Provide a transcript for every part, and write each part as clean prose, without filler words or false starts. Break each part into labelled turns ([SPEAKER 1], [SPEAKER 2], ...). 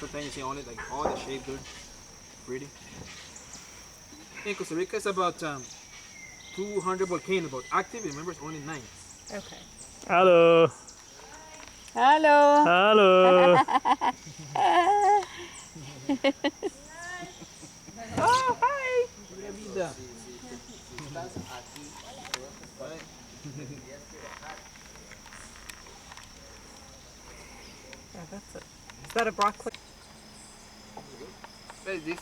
[SPEAKER 1] sometimes you see on it like all the shape good, pretty. In Costa Rica, it's about 200 volcanoes, but active. Remember, it's only 9.
[SPEAKER 2] Okay.
[SPEAKER 3] Hello.
[SPEAKER 2] Hello.
[SPEAKER 3] Hello.
[SPEAKER 2] Oh, hi.
[SPEAKER 1] Pura vida.
[SPEAKER 2] Yeah, that's it. Is that a broccoli?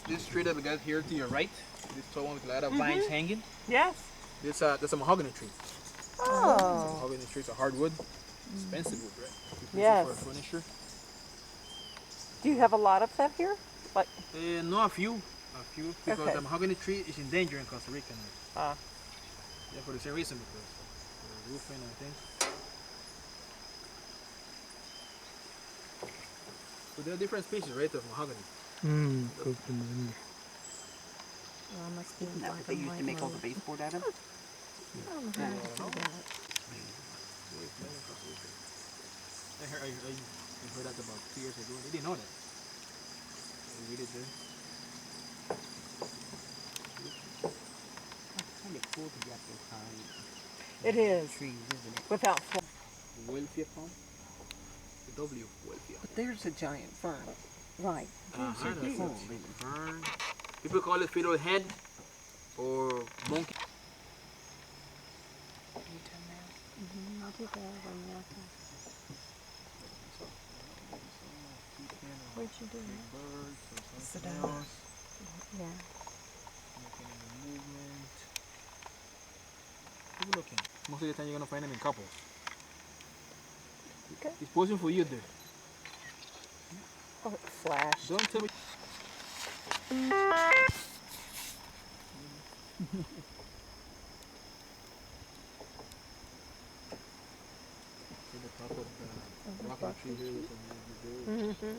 [SPEAKER 1] This tree that we got here to your right, this tall one with a lot of vines hanging,
[SPEAKER 2] Yes.
[SPEAKER 1] that's a mahogany tree.
[SPEAKER 2] Oh.
[SPEAKER 1] Mahogany trees are hardwood, expensive wood, right? Expensive
[SPEAKER 2] Yes.
[SPEAKER 1] for furniture.
[SPEAKER 2] Do you have a lot of that here? Like,
[SPEAKER 1] No, a few, because
[SPEAKER 2] Okay.
[SPEAKER 1] the mahogany tree is in danger in Costa Rica now.
[SPEAKER 2] ah,
[SPEAKER 1] Yeah, for the same reason, because for roofing and things. But there are different species, right, of mahogany.
[SPEAKER 2] must be
[SPEAKER 4] Isn't that what they used to make all the baseboard out of?
[SPEAKER 1] I heard that about 2 years ago. They didn't know that. They really did.
[SPEAKER 4] It's kind of cool to get those kind
[SPEAKER 2] It is.
[SPEAKER 4] of trees, isn't it?
[SPEAKER 2] Without full.
[SPEAKER 1] Welfia palm. The W, Welfia.
[SPEAKER 4] But there's a giant fern. Right.
[SPEAKER 1] That's a
[SPEAKER 4] cool.
[SPEAKER 1] fern. People call it fiddlehead or monkey.
[SPEAKER 2] What'd you do? Sit down. Yeah.
[SPEAKER 1] Movement. Keep looking. Most of the time you're gonna find them in couples.
[SPEAKER 2] Okay.
[SPEAKER 1] It's posing for you, dude.
[SPEAKER 2] Oh, it flashed.
[SPEAKER 1] Don't tell me. See the top of the rocket tree here with some
[SPEAKER 2] Mm-hmm.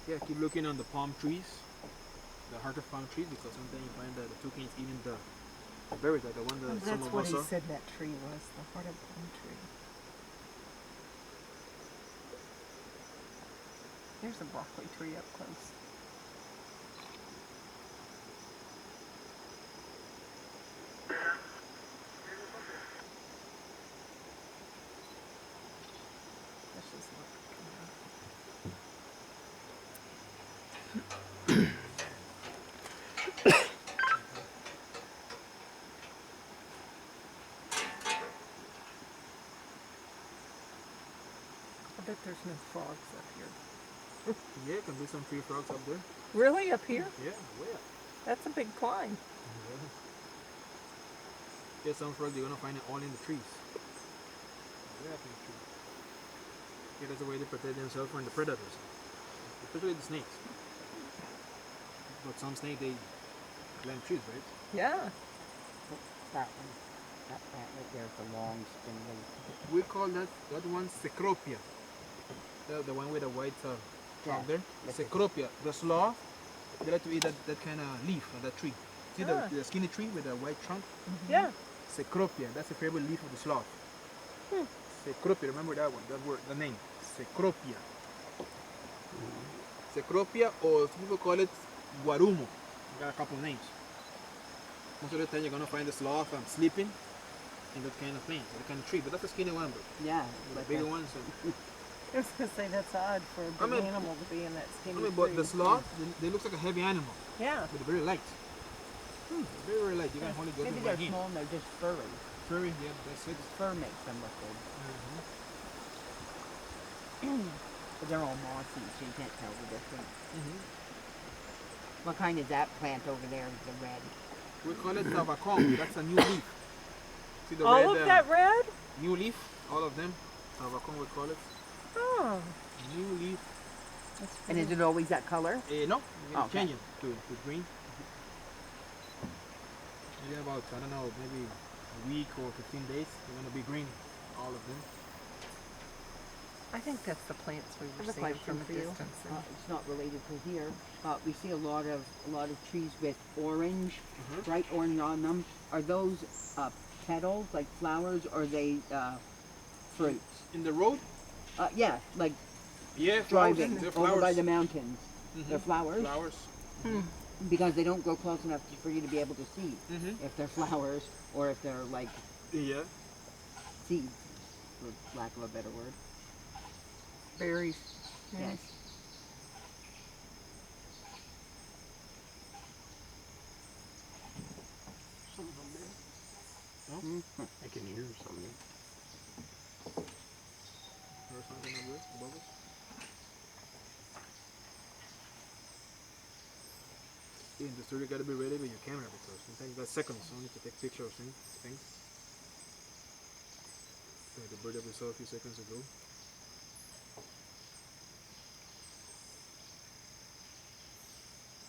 [SPEAKER 1] Yeah, keep looking on the palm trees, the heart of palm trees, because sometimes you find that the toucans eating the berries, like the one that some
[SPEAKER 2] That's
[SPEAKER 1] of
[SPEAKER 2] what
[SPEAKER 1] us
[SPEAKER 2] he
[SPEAKER 1] saw.
[SPEAKER 2] said that tree was, the heart of palm tree. Here's a broccoli tree up close. Let's just look. I bet there's no frogs up here.
[SPEAKER 1] Yeah, can be some tree frogs up there.
[SPEAKER 2] Really? Up here?
[SPEAKER 1] Yeah, way up.
[SPEAKER 2] That's a big climb.
[SPEAKER 1] Yeah, some frogs you're gonna find it all in the trees. Way up in the trees. Yeah, that's the way they protect themselves from the predators, especially the snakes. But some snakes they climb trees, right?
[SPEAKER 2] Yeah.
[SPEAKER 4] That one. That plant right there is a long spindly.
[SPEAKER 1] We call that one Cecropia. The one with the white top there.
[SPEAKER 4] Yes.
[SPEAKER 1] Cecropia. The sloth, they like to eat that kind of leaf of that tree. See
[SPEAKER 2] Ah.
[SPEAKER 1] the skinny tree with the white trunk?
[SPEAKER 2] Yeah.
[SPEAKER 1] Cecropia. That's the favorite leaf of the sloth. Cecropia. Remember that one? That word, the name. Cecropia. Cecropia, or some people call it Guarumo. Got a couple of names. Most of the time you're gonna find the sloth sleeping in that kind of plant, that kind of tree. But that's a skinny one, but
[SPEAKER 4] Yeah.
[SPEAKER 1] the
[SPEAKER 4] Like
[SPEAKER 1] bigger
[SPEAKER 4] that.
[SPEAKER 1] ones.
[SPEAKER 2] I was gonna say that's odd for a big
[SPEAKER 1] mean-
[SPEAKER 2] animal to be in that skinny
[SPEAKER 1] But
[SPEAKER 2] tree.
[SPEAKER 1] the sloth, they look like a heavy animal,
[SPEAKER 2] Yeah.
[SPEAKER 1] but they're very light. Very, very light. You can only go
[SPEAKER 4] Maybe
[SPEAKER 1] to
[SPEAKER 4] they're
[SPEAKER 1] my hand.
[SPEAKER 4] small and they're just furry.
[SPEAKER 1] Furry, yeah, that's it.
[SPEAKER 4] Fur makes them look good. But they're all mossy, so you can't tell the difference. What kind is that plant over there? The red.
[SPEAKER 1] We call it tabacon. That's a new leaf. See the
[SPEAKER 2] All
[SPEAKER 1] red,
[SPEAKER 2] of that red?
[SPEAKER 1] new leaf? All of them. Tabacon we call it.
[SPEAKER 2] Oh.
[SPEAKER 1] New leaf.
[SPEAKER 2] That's
[SPEAKER 4] And is it always that color?
[SPEAKER 1] No, we're
[SPEAKER 4] Okay.
[SPEAKER 1] changing to green. Maybe about, I don't know, maybe a week or 15 days, they're going to be green, all of them.
[SPEAKER 2] I think that's the plants we
[SPEAKER 4] I
[SPEAKER 2] were
[SPEAKER 4] have a
[SPEAKER 2] seeing
[SPEAKER 4] question
[SPEAKER 2] from a
[SPEAKER 4] for you.
[SPEAKER 2] distance.
[SPEAKER 4] It's not related to here. We see a lot of trees with orange, bright orange on them. Are those petals like flowers, or are they fruits.
[SPEAKER 1] In the road?
[SPEAKER 4] Yeah, like
[SPEAKER 1] Yeah, flowers.
[SPEAKER 4] driving
[SPEAKER 1] They're
[SPEAKER 4] over
[SPEAKER 1] flowers.
[SPEAKER 4] by the mountains.
[SPEAKER 1] Mhm.
[SPEAKER 4] They're flowers
[SPEAKER 1] Flowers.
[SPEAKER 4] because they don't grow close enough for you to be able to see
[SPEAKER 1] Mm-hmm.
[SPEAKER 4] if they're flowers or if they're like
[SPEAKER 1] Yeah.
[SPEAKER 4] seeds, for lack of a better word.
[SPEAKER 2] Berries.
[SPEAKER 4] Yes.
[SPEAKER 5] I can hear something.
[SPEAKER 1] Or something like that above us. Yeah, in the studio, you gotta be ready with your camera because sometimes you got seconds only to take pictures of things. Like the bird that we saw a few seconds ago.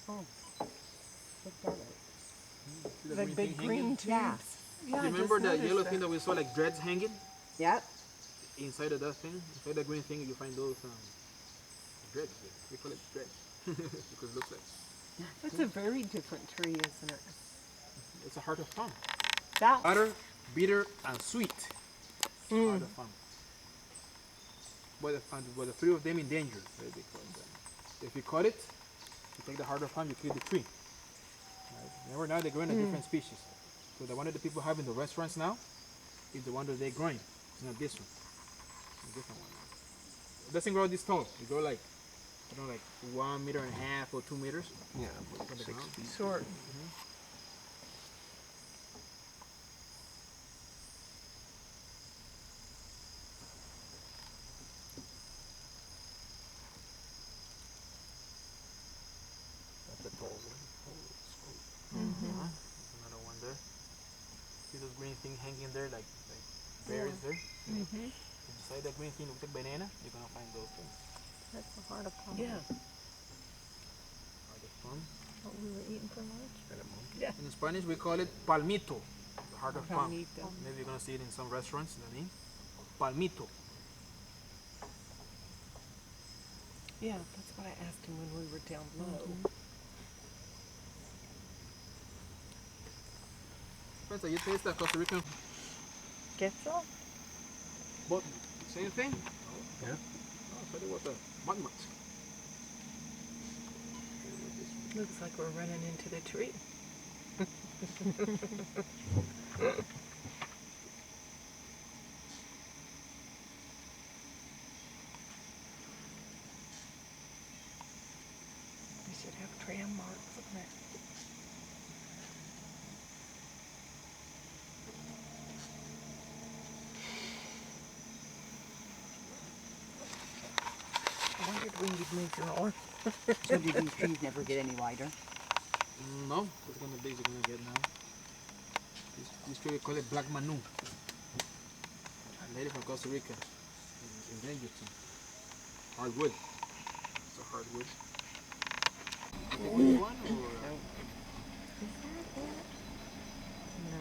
[SPEAKER 4] Oh, look at it.
[SPEAKER 1] See the
[SPEAKER 2] The
[SPEAKER 1] green
[SPEAKER 2] big
[SPEAKER 1] thing
[SPEAKER 2] green
[SPEAKER 1] hanging?
[SPEAKER 2] tubes.
[SPEAKER 4] Yeah.
[SPEAKER 2] Yeah,
[SPEAKER 1] You remember that yellow thing that we saw, like dreads hanging?
[SPEAKER 4] Yeah.
[SPEAKER 1] Inside of that thing, inside that green thing, you find those dreads. We call it dreads because it looks like
[SPEAKER 2] It's a very different tree, isn't it?
[SPEAKER 1] it's a heart of palm.
[SPEAKER 2] That.
[SPEAKER 1] Butter, bitter, and sweet. Heart of palm. But the three of them endangered, right? Because if you cut it, you take the heart of palm, you kill the tree. Right? Remember now they're growing a different species. So the one that the people have in the restaurants now is the one that they're growing. It's not this one. It's a different one. It doesn't grow this tall. It grow like, like 1.5 meters or 2 meters.
[SPEAKER 5] Yeah,
[SPEAKER 1] from
[SPEAKER 5] like
[SPEAKER 1] the
[SPEAKER 5] 6
[SPEAKER 1] ground.
[SPEAKER 5] feet.
[SPEAKER 2] Short.
[SPEAKER 5] That's a tall one. Holy smoke.
[SPEAKER 1] There's another one there. See those green things hanging there, like berries there? Inside that green thing, look like banana. You're gonna find those things.
[SPEAKER 2] That's the heart of palm.
[SPEAKER 6] Yeah,
[SPEAKER 1] Are the fun?
[SPEAKER 2] What we were eating for lunch.
[SPEAKER 5] Is that a monkey?
[SPEAKER 1] In Spanish, we call it palmito, the heart of palm.
[SPEAKER 2] Palmito.
[SPEAKER 1] Maybe you're gonna see it in some restaurants. The name, palmito.
[SPEAKER 6] yeah, that's what I asked him when we were down low.
[SPEAKER 1] Spencer, you taste that Costa Rican,
[SPEAKER 2] Queso?
[SPEAKER 1] but same thing.
[SPEAKER 5] Yeah.
[SPEAKER 1] Oh, so it was a mud.
[SPEAKER 6] Looks like we're running into the tree. We should have tram marks on it. I wondered when you'd move your arm.
[SPEAKER 4] So do these trees never get any wider?
[SPEAKER 1] No, it's gonna be. You're gonna get now. This tree we call it black manu. A lady from Costa Rica. Endangered too. Hardwood. It's a hardwood. You want one or?
[SPEAKER 2] No.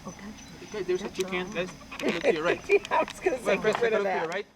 [SPEAKER 2] Oh, that's
[SPEAKER 1] Okay, there's a chicken. Let's look to your right.
[SPEAKER 6] I was gonna say,
[SPEAKER 1] Well, first
[SPEAKER 6] get rid
[SPEAKER 1] take a
[SPEAKER 6] of
[SPEAKER 1] look to
[SPEAKER 6] that.
[SPEAKER 1] your right.